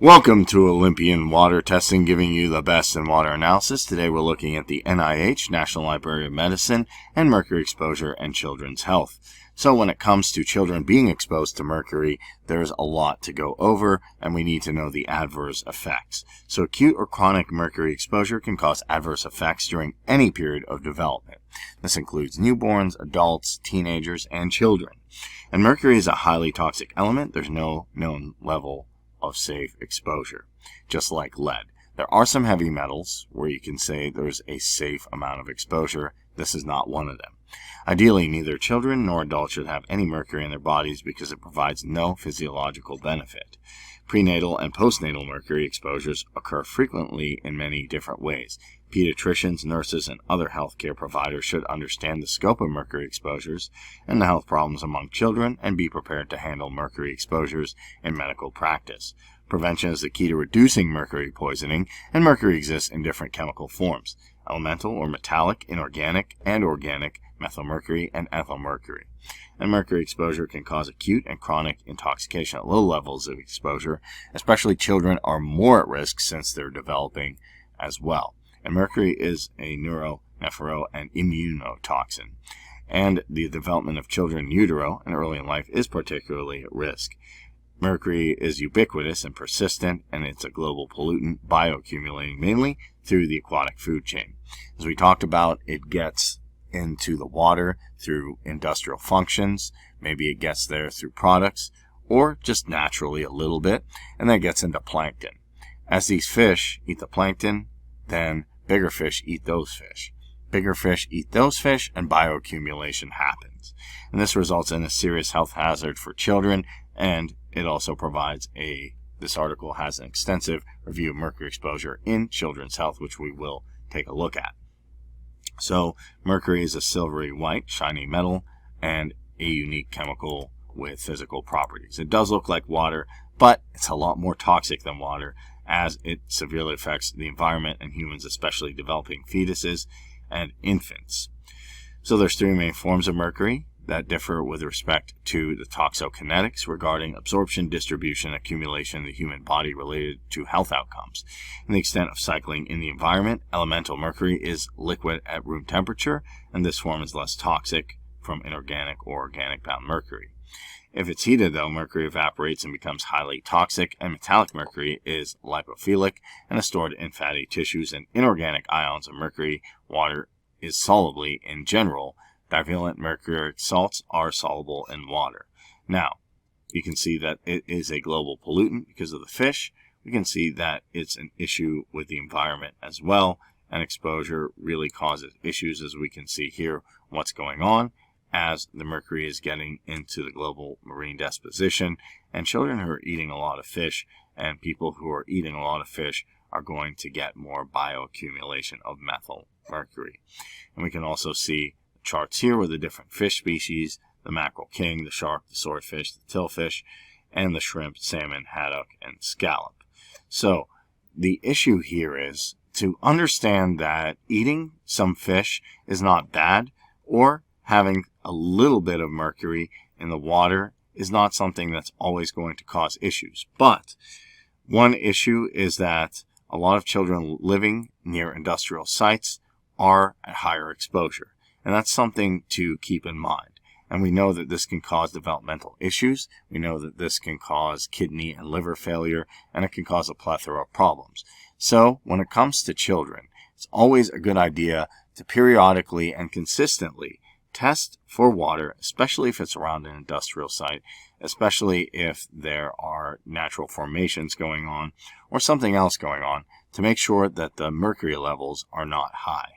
Welcome to Olympian Water Testing, giving you the best in water analysis. Today we're looking at the NIH, National Library of Medicine, and mercury exposure and children's health. So when it comes to children being exposed to mercury, there's a lot to go over, and we need to know the adverse effects. So acute or chronic mercury exposure can cause adverse effects during any period of development. This includes newborns, adults, teenagers, and children. And mercury is a highly toxic element. There's no known level of safe exposure, just like lead. There are some heavy metals where you can say there's a safe amount of exposure. This is not one of them. Ideally, neither children nor adults should have any mercury in their bodies because it provides no physiological benefit. Prenatal and postnatal mercury exposures occur frequently in many different ways. Pediatricians, nurses, and other healthcare providers should understand the scope of mercury exposures and the health problems among children and be prepared to handle mercury exposures in medical practice. Prevention is the key to reducing mercury poisoning, and mercury exists in different chemical forms: elemental or metallic, inorganic, and organic, methylmercury, and ethylmercury. And mercury exposure can cause acute and chronic intoxication at low levels of exposure. Especially children are more at risk since they're developing as well. And mercury is a nephro, and immunotoxin. And the development of children in utero and early in life is particularly at risk. Mercury is ubiquitous and persistent, and it's a global pollutant, bioaccumulating mainly through the aquatic food chain. As we talked about, it gets into the water through industrial functions. Maybe it gets there through products, or just naturally a little bit, and then it gets into plankton. As these fish eat the plankton, then bigger fish eat those fish. Bigger fish eat those fish, and bioaccumulation happens. And this results in a serious health hazard for children, and it also provides this article has an extensive review of mercury exposure in children's health, which we will take a look at. So mercury is a silvery white, shiny metal, and a unique chemical with physical properties. It does look like water, but it's a lot more toxic than water, as it severely affects the environment and humans, especially developing fetuses and infants. So there's three main forms of mercury that differ with respect to the toxokinetics regarding absorption, distribution, and accumulation in the human body related to health outcomes. And the extent of cycling in the environment, elemental mercury is liquid at room temperature, and this form is less toxic from inorganic or organic bound mercury. If it's heated, though, mercury evaporates and becomes highly toxic, and metallic mercury is lipophilic and is stored in fatty tissues, and inorganic ions of mercury. Water is solubly in general. Divalent mercuric salts are soluble in water. Now, you can see that it is a global pollutant because of the fish. We can see that it's an issue with the environment as well, and exposure really causes issues, as we can see here what's going on as the mercury is getting into the global marine disposition. And children who are eating a lot of fish and people who are eating a lot of fish are going to get more bioaccumulation of methyl mercury. And we can also see charts here with the different fish species: the mackerel king, the shark, the swordfish, the tillfish, and the shrimp, salmon, haddock, and scallop. So the issue here is to understand that eating some fish is not bad, or having a little bit of mercury in the water is not something that's always going to cause issues. But one issue is that a lot of children living near industrial sites are at higher exposure. And that's something to keep in mind. And we know that this can cause developmental issues. We know that this can cause kidney and liver failure, and it can cause a plethora of problems. So when it comes to children, it's always a good idea to periodically and consistently test for water, especially if it's around an industrial site, especially if there are natural formations going on or something else going on, to make sure that the mercury levels are not high.